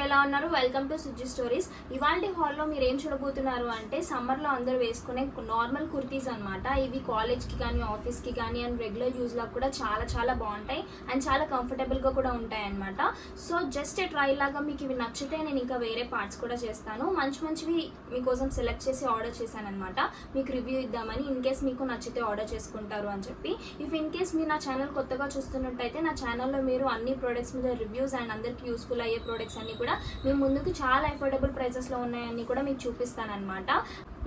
ఎలా ఉన్నారు? Welcome to Sujji stories. ఇవాల్టి హాల్లో మీరు ఏం చూడబోతున్నారు అంటే సమ్మర్లో అందరూ వేసుకునే నార్మల్ కుర్తీస్ అనమాట. ఇవి కాలేజ్కి కానీ ఆఫీస్కి కానీ అండ్ రెగ్యులర్ యూజ్లో కూడా చాలా బాగుంటాయి అండ్ చాలా కంఫర్టబుల్గా కూడా ఉంటాయి అనమాట. సో జస్ట్ ట్రై లాగా మీకు ఇవి నచ్చితే నేను ఇంకా వేరే పార్ట్స్ కూడా చేస్తాను. మంచివి మీకోసం సెలెక్ట్ చేసి ఆర్డర్ చేశాను అనమాట. మీకు రివ్యూ ఇద్దామని. ఇన్ కేస్ మీకు నచ్చితే ఆర్డర్ చేసుకుంటారు అని చెప్పి. ఇఫ్ ఇన్ కేస్ మీరు నా ఛానల్ కొత్తగా చూస్తున్నట్టయితే నా ఛానల్లో మీరు అన్ని ప్రొడక్ట్స్ మీద రివ్యూస్ అండ్ అందరికి యూస్ఫుల్ అయ్యే ప్రొడక్ట్స్ అన్ని కూడా మేము ముందుకు చాలా అఫోర్డబుల్ ప్రైసెస్లో ఉన్నాయని కూడా మీకు చూపిస్తాను అనమాట.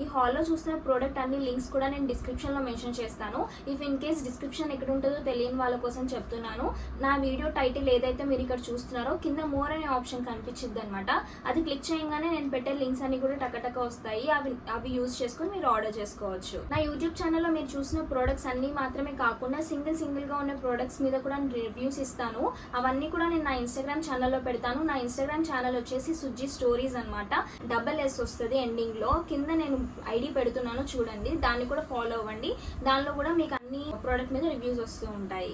ఈ హాల్లో చూస్తున్న ప్రోడక్ట్ అన్ని లింక్స్ కూడా నేను డిస్క్రిప్షన్లో మెన్షన్ చేస్తాను. ఇఫ్ ఇన్ కేస్ డిస్క్రిప్షన్ ఎక్కడ ఉంటుందో తెలియని వాళ్ళ కోసం చెప్తున్నాను. నా వీడియో టైటిల్ ఏదైతే మీరు ఇక్కడ చూస్తున్నారో కింద మోర్ అనే ఆప్షన్ కనిపించింది అనమాట. అది క్లిక్ చేయగానే నేను పెట్టే లింక్స్ అన్ని కూడా టకటక వస్తాయి. అవి యూజ్ చేసుకుని మీరు ఆర్డర్ చేసుకోవచ్చు. నా యూట్యూబ్ ఛానల్లో మీరు చూసిన ప్రోడక్ట్స్ అన్ని మాత్రమే కాకుండా సింగిల్గా ఉన్న ప్రోడక్ట్స్ మీద కూడా రివ్యూస్ ఇస్తాను. అవన్నీ కూడా నేను నా ఇన్స్టాగ్రామ్ ఛానల్లో పెడతాను. నా ఇన్స్టాగ్రామ్ ఛానల్ వచ్చేసి సుజ్జి స్టోరీస్ అనమాట. SS వస్తుంది ఎండింగ్లో. కింద నేను ఐడి పెడుతున్నాను చూడండి. దాన్ని కూడా ఫాలో అవ్వండి. దానిలో కూడా మీకు అన్ని ప్రోడక్ట్ మీద రివ్యూస్ వస్తూ ఉంటాయి.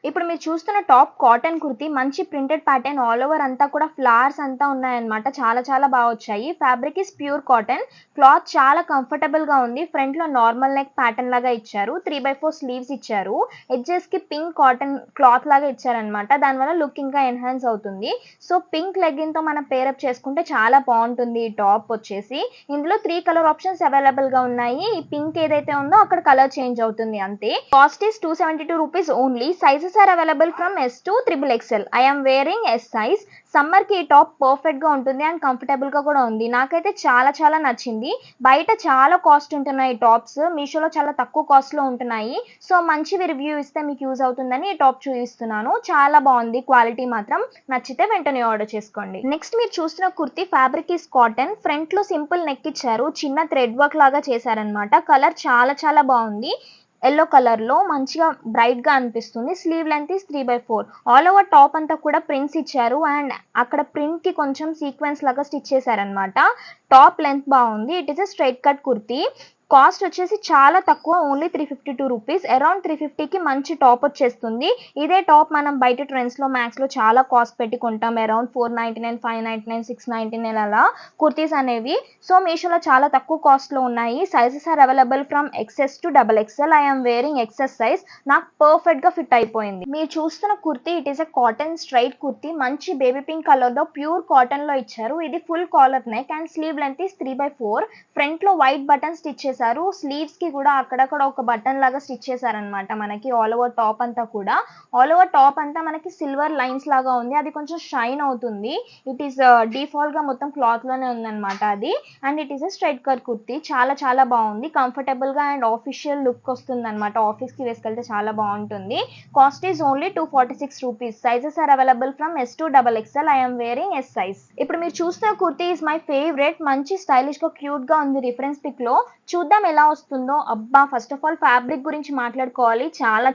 ఇప్పుడు మీరు చూస్తున్న టాప్ కాటన్ కుర్తీ, మంచి ప్రింటెడ్ ప్యాటర్న్ ఆల్ ఓవర్ అంతా కూడా ఫ్లవర్స్ అంతా ఉన్నాయన్నమాట. చాలా బాగా వచ్చాయి. Fabric is pure cotton. Cloth చాలా కంఫర్టబుల్ గా ఉంది. ఫ్రంట్ లో నార్మల్ నెక్ ప్యాటర్న్ లాగా ఇచ్చారు. 3/4 స్లీవ్స్ ఇచ్చారు. ఎడ్జెస్ కి పింక్ కాటన్ క్లాత్ లాగా ఇచ్చారనమాట. దానివల్ల లుక్ ఇంకా ఎన్హాన్స్ అవుతుంది. సో పింక్ లెగ్గిన్ తో మనం పేరప్ చేసుకుంటే చాలా బాగుంటుంది. ఈ టాప్ వచ్చేసి ఇందులో 3 కలర్ ఆప్షన్స్ అవైలబుల్ గా ఉన్నాయి. ఈ పింక్ ఏదైతే ఉందో అక్కడ కలర్ చేంజ్ అవుతుంది అంతే. Cost is 272 rupees only. Sizes are available from S to XXL. I am wearing S size. Summer కి ఈ టాప్ పర్ఫెక్ట్ గా ఉంటుంది అండ్ కంఫర్టబుల్ గా కూడా ఉంది. నాకైతే చాలా నచ్చింది. బయట చాలా కాస్ట్ ఉంటున్నాయి టాప్స్. మీషోలో చాలా తక్కువ కాస్ట్ లో ఉంటున్నాయి. సో మంచివి రివ్యూ ఇస్తే మీకు యూజ్ అవుతుందని ఈ టాప్ చూపిస్తున్నాను. చాలా బాగుంది. క్వాలిటీ మాత్రం నచ్చితే వెంటనే ఆర్డర్ చేసుకోండి. నెక్స్ట్ మీరు చూస్తున్న kurti fabric is cotton. Front లో సింపుల్ నెక్ ఇచ్చారు. చిన్న థ్రెడ్ వర్క్ లాగా చేశారనమాట. కలర్ చాలా బాగుంది. ఎల్లో కలర్ లో మంచిగా బ్రైట్ గా అనిపిస్తుంది. Slew length is 3/4. All over top అంతా కూడా ప్రింట్స్ ఇచ్చారు అండ్ అక్కడ ప్రింట్ కి కొంచెం సీక్వెన్స్ లాగా స్టిచ్ చేశారనమాట. టాప్ లెంత్ బాగుంది. It is a straight cut kurti. Cost వచ్చేసి చాలా తక్కువ, ఓన్లీ 352 రూపీస్. అరౌండ్ 350కి మంచి టాప్ వచ్చేస్తుంది. ఇదే టాప్ మనం బయట ట్రెండ్స్ లో మ్యాక్స్ లో చాలా కాస్ట్ పెట్టి కొంటాం. అరౌండ్ 499, 599, 699 అలా కుర్తీస్ అనేవి. సో మీషోలో చాలా తక్కువ కాస్ట్ లో ఉన్నాయి. Sizes are available from XS to XXL. I'm wearing XS size. నాకు పర్ఫెక్ట్ గా ఫిట్ అయిపోయింది. మీరు చూస్తున్న kurti it is a cotton straight kurti. మంచి బేబీ పింక్ కలర్ లో ప్యూర్ కాటన్ లో ఇచ్చారు. ఇది full collar neck and sleeve length is 3/4. Front లో వైట్ బటన్ స్టిచ్ చేశారు. స్లీవ్స్ కి కూడా అక్కడక్కడ ఒక బటన్ లాగా స్టిచ్ చేశారనమాట. మనకి ఆల్ ఓవర్ టాప్ అంతా కూడా మనకి సిల్వర్ లైన్స్ లాగా ఉంది. అది కొంచెం షైన్ అవుతుంది. ఇట్ ఈస్ డిఫాల్ట్ గా మొత్తం క్లాత్ లోనే ఉందన్నమాట అది. And it is straight cut kurti. చాలా బాగుంది. కంఫర్టబుల్ గా అండ్ ఆఫీషియల్ లుక్ వస్తుంది అనమాట. ఆఫీస్ కి వేసుకెళ్తే చాలా బాగుంటుంది. Cost is only 246 rupees. Sizes are available from S to XXL. I'm wearing S size. ఇప్పుడు మీరు చూస్తున్న కుర్తీ ఇస్ మై ఫేవరెట్. మంచి స్టైలిష్ గా క్యూట్ గా ఉంది రిఫరెన్స్ పిక్ లో. చూద్దాం ఎలా వస్తుందో. అబ్బా, ఫస్ట్ ఆఫ్ ఆల్ ఫ్యాబ్రిక్ గురించి మాట్లాడుకోవాలి.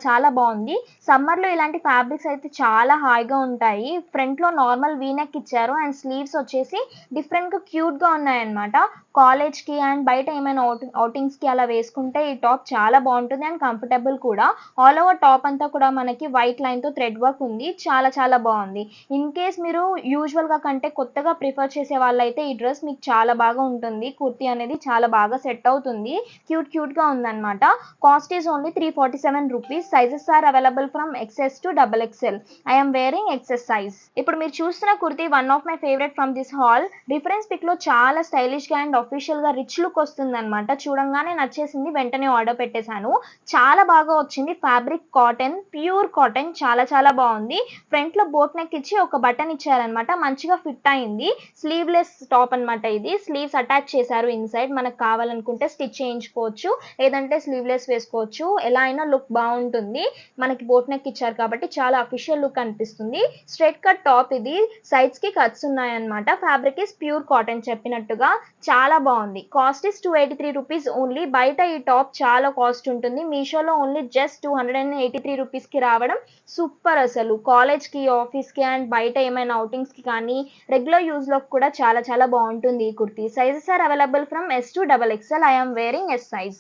చాలా బాగుంది. సమ్మర్ లో ఇలాంటి ఫ్యాబ్రిక్స్ అయితే చాలా హాయిగా ఉంటాయి. ఫ్రంట్ లో నార్మల్ వీనెక్ ఇచ్చారు అండ్ స్లీవ్స్ వచ్చేసి డిఫరెంట్ గా క్యూట్ గా ఉన్నాయన్నమాట. కాలేజ్ కి అండ్ బయట ఏమైనా అవుటింగ్స్ కి అలా వేసుకుంటే ఈ టాప్ చాలా బాగుంటుంది అండ్ కంఫర్టబుల్ కూడా. ఆల్ ఓవర్ టాప్ అంతా కూడా మనకి వైట్ లైన్ తో థ్రెడ్ వర్క్ ఉంది. చాలా బాగుంది. ఇన్ కేస్ మీరు యూజువల్ గా కంటే కొత్తగా ప్రిఫర్ చేసే వాళ్ళైతే ఈ డ్రెస్ మీకు చాలా బాగా ఉంటుంది. కుర్తీ అనేది చాలా బాగా సెట్ అవుతుంది. క్యూట్ గా ఉందన్నమాట. Cost is only 347 rupees. Sizes are available from XS to XXL. I'm wearing XS size. ఇప్పుడు మీరు చూస్తున్న kurti one of my favourite from this haul. Reference pic లో చాలా స్టైలిష్ గా అండ్ అఫీషియల్ గా రిచ్ లుక్ వస్తుంది అనమాట. చూడంగానే నచ్చేసింది. వెంటనే ఆర్డర్ పెట్టేశాను. చాలా బాగా వచ్చింది. Fabric cotton, pure cotton. చాలా బాగుంది. ఫ్రంట్ లో బోట్ నెక్ ఇచ్చి ఒక బటన్ ఇచ్చారనమాట. మంచిగా ఫిట్ అయింది. స్లీవ్లెస్ టాప్ అనమాట ఇది. స్లీవ్స్ అటాచ్ చేశారు ఇన్సైడ్. మనకు కావాలనుకుంటే స్టిచ్ చేయించుకోవచ్చు, లేదంటే స్లీవ్లెస్ వేసుకోవచ్చు. ఎలా అయినా లుక్ బాగుంటుంది. మనకి బోట్ నెక్ ఇచ్చారు కాబట్టి చాలా అఫీషియల్ లుక్ అనిపిస్తుంది. స్ట్రైట్ కట్ టాప్ ఇది. సైడ్స్ కి కట్స్ ఉన్నాయన్నమాట. ఫ్యాబ్రిక్ ఇస్ ప్యూర్ కాటన్ చెప్పినట్టుగా. చాలా బాగుంది. Cost is 283 rupees only. బయట ఈ టాప్ చాలా కాస్ట్ ఉంటుంది. మీషోలో ఓన్లీ జస్ట్ 283 రూపీస్ కి రావడం సూపర్. అసలు కాలేజ్ కి, ఆఫీస్ కి అండ్ బయట ఏమైనా అవుటింగ్స్ కి కానీ రెగ్యులర్ యూజ్ లో కూడా చాలా బాగుంటుంది ఈ kurti. Sizes are available from S to XXL. I'm wearing S size.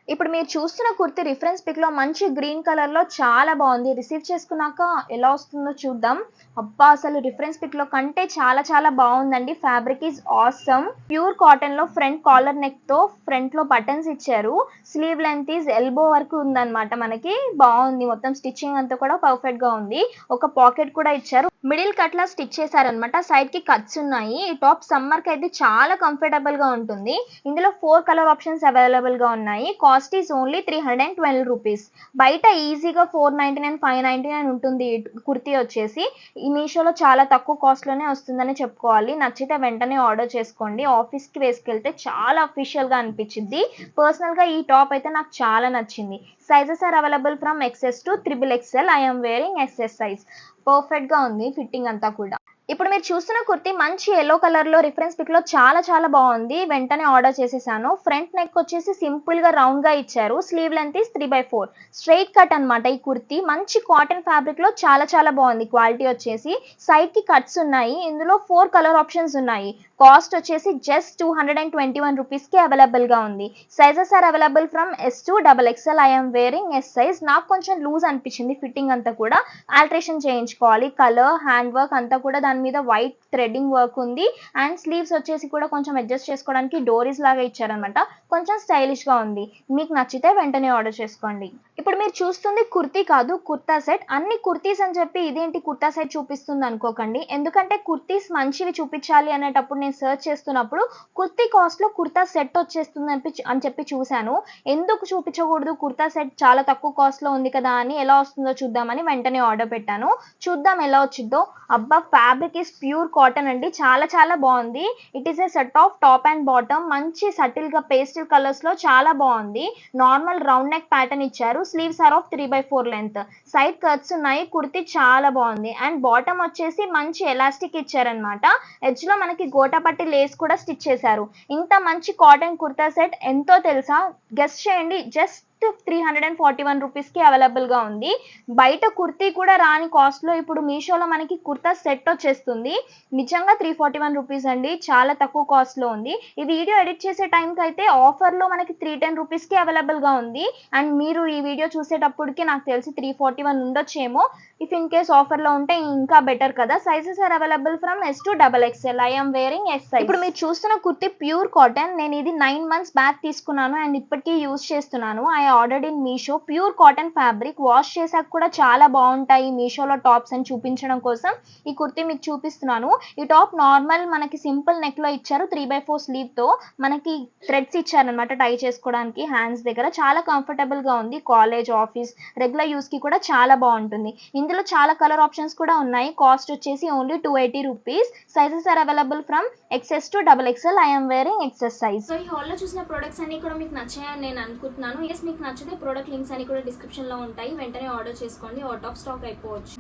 ఇప్పుడు మీరు చూస్తున్న కుర్తీ రిఫరెన్స్ పిక్‌లో మంచి గ్రీన్ కలర్‌లో చాలా బావుంది. రిసీవ్ చేసుకున్నాక ఎలా వస్తుందో చూద్దాం. అబ్బా! అసలు రిఫరెన్స్ పిక్‌లో కంటే చాలా చాలా బావుందండి. Fabric is awesome. ప్యూర్ కాటన్‌లో ఫ్రంట్ కాలర్ నెక్‌తో ఫ్రంట్‌లో బటన్స్ ఇచ్చారు. స్లీవ్ లెంత్ ఈజ్ ఎల్బో వరకు ఉందన్నమాట మనకి. బావుంది. మొత్తం స్టిచ్చింగ్ అంతా కూడా పర్ఫెక్ట్‌గా ఉంది. ఒక పాకెట్ కూడా ఇచ్చారు. మిడిల్ కట్‌లా స్టిచ్ చేశారన్నమాట. సైడ్‌కి కట్స్ ఉన్నాయి. ఈ టాప్ సమ్మర్‌కి అయితే చాలా కంఫర్టబుల్‌గా ఉంటుంది. ఇందులో 4 కలర్ ఆప్షన్స్ అవైలబుల్‌గా ఉన్నాయి. Cost is only ₹312. బయట ఈజీగా 499, 599 ఉంటుంది ఈ కుర్తీ వచ్చేసి. ఈ మీషోలో చాలా తక్కువ కాస్ట్‌లోనే వస్తుందని చెప్పుకోవాలి. నచ్చితే వెంటనే ఆర్డర్ చేసుకోండి. ఆఫీస్‌కి వేసుకెళ్తే చాలా అఫీషియల్‌గా అనిపించిద్ది. పర్సనల్‌గా ఈ టాప్ అయితే నాకు చాలా నచ్చింది. Sizes are available from XS to XXL. I am wearing SS size. పర్ఫెక్ట్‌గా ఉంది ఫిట్టింగ్ అంతా కూడా. ఇప్పుడు మీరు చూస్తున్న కుర్తీ మంచి యెల్లో కలర్‌లో రిఫరెన్స్ పిక్‌లో చాలా చాలా బావుంది. వెంటనే ఆర్డర్ చేసేసాను. ఫ్రంట్ నెక్ వచ్చేసి సింపుల్‌గా రౌండ్‌గా ఇచ్చారు. Sleeve length is 3/4. Straight cut అన్నమాట ఈ కుర్తీ. మంచి కాటన్ ఫ్యాబ్రిక్‌లో చాలా చాలా బావుంది క్వాలిటీ వచ్చేసి. సైడ్‌కి కట్స్ ఉన్నాయి. ఇందులో 4 కలర్ ఆప్షన్స్ ఉన్నాయి. కాస్ట్ వచ్చేసి జస్ట్ ₹221కి అవైలబుల్‌గా ఉంది. Sizes are available from S to XXL. I am wearing S size. నాకు కొంచెం లూజ్ అనిపించింది ఫిట్టింగ్ అంతా కూడా. ఆల్టరేషన్ చేయించుకోవాలి. కలర్, హ్యాండ్ వర్క్ అంతా కూడా దాని మీద వైట్ థ్రెడ్డింగ్ వర్క్ ఉంది. అండ్ స్లీవ్స్ వచ్చేసి కూడా కొంచెం అడ్జస్ట్ చేసుకోవడానికి డోరీస్ లాగా ఇచ్చారన్నమాట. కొంచెం స్టైలిష్‌గా ఉంది. మీకు నచ్చితే వెంటనే ఆర్డర్ చేసుకోండి. ఇప్పుడు మీరు చూస్తుంది కుర్తీ కాదు, కుర్తా సెట్. అన్ని కుర్తీస్ అని చెప్పి ఇదేంటి కుర్తా సెట్ చూపిస్తుంది అనుకోకండి. ఎందుకంటే కుర్తీస్ మంచివి చూపించాలి అనేటప్పుడు నేను సెర్చ్ చేస్తున్నప్పుడు కుర్తీ కాస్ట్‌లో కుర్తా సెట్ వచ్చేస్తుంది అని చెప్పి చూసాను. ఎందుకు చూపించకూడదు, కుర్తా సెట్ చాలా తక్కువ కాస్ట్‌లో ఉంది కదా అని ఎలా వస్తుందో చూద్దామని వెంటనే ఆర్డర్ పెట్టాను. చూద్దాం ఎలా వచ్చిద్దో. అబ్బా! ఫ్యాబ్రిక్ ఈస్ ప్యూర్ కాటన్ అండి. చాలా చాలా బావుంది. It is a set of top and bottom. మంచి సటిల్‌గా పేస్టల్ కలర్స్‌లో చాలా బావుంది. నార్మల్ రౌండ్ నెక్ ప్యాటర్న్ ఇచ్చారు. Sleeves are of 3/4 length. Side cuts ఉన్నాయి. కుర్తీ చాలా బావుంది. అండ్ బాటమ్ వచ్చేసి మంచి ఎలాస్టిక్ ఇచ్చారన్నమాట. ఎడ్జ్‌లో మనకి గోటాపట్టి లేస్ కూడా స్టిచ్ చేశారు. ఇంత మంచి కాటన్ కుర్తా సెట్ ఎంతో తెలుసా? గెస్ చేయండి. జస్ట్ ₹341కి అవైలబుల్‌గా ఉంది. బయట కుర్తీ కూడా రాని కాస్ట్‌లో ఇప్పుడు మీషోలో మనకి కుర్తా సెట్ వచ్చేస్తుంది. నిజంగా ₹341 అండి. చాలా తక్కువ కాస్ట్‌లో ఉంది. ఈ వీడియో ఎడిట్ చేసే టైంకి అయితే ఆఫర్‌లో మనకి ₹310కి అవైలబుల్‌గా ఉంది. అండ్ మీరు ఈ వీడియో చూసేటప్పటికి నాకు తెలిసి 341 ఉండొచ్చేమో. ఇఫ్ ఇన్ కేస్ ఆఫర్‌లో ఉంటే ఇంకా బెటర్ కదా. Sizes are available from S to XXL. I am wearing S size. ఇప్పుడు మీరు చూస్తున్న కుర్తీ ప్యూర్ కాటన్. నేను ఇది 9 మంత్స్ బ్యాక్ తీసుకున్నాను అండ్ ఇప్పటికీ యూజ్ చేస్తున్నాను. I ordered in Meesho. Pure cotton fabric. Wash చేసాక కూడా చాలా బావుంటాయి మీషోలో టాప్స్ అని చూపించడం కోసం ఈ కుర్తీ మీకు చూపిస్తున్నాను. ఈ టాప్ నార్మల్ మనకి సింపుల్ నెక్‌లో ఇచ్చారు. 3/4 స్లీవ్‌తో మనకి థ్రెడ్స్ ఇచ్చారన్నమాట టై చేసుకోవడానికి హ్యాండ్స్ దగ్గర. చాలా కంఫర్టబుల్‌గా ఉంది. కాలేజ్, ఆఫీస్, రెగ్యులర్ యూజ్‌కి కూడా చాలా బావుంటుంది. ఇందులో చాలా కలర్ ఆప్షన్స్ కూడా ఉన్నాయి. కాస్ట్ వచ్చేసి only ₹280. Sizes are available from XS to XXL. I am wearing XS size. So ఈ హాల్లో చూసిన ప్రొడక్ట్స్ అన్ని కూడా మీకు నచ్చాయని నేను అనుకుంటున్నాను. ఎస్ మీకు నచ్చితే ప్రొడక్ట్ లింక్స్ అన్ని కూడా డిస్క్రిప్షన్లో ఉంటాయి. వెంటనే ఆర్డర్ చేసుకోండి. అవుట్ ఆఫ్ స్టాక్ అయిపోవచ్చు.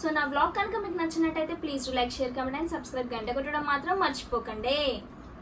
సో నా వ్లాగ్ కనుక మీకు నచ్చినట్టయితే please like, share, comment and subscribe. గంట కొట్టడం మాత్రం మర్చిపోకండి.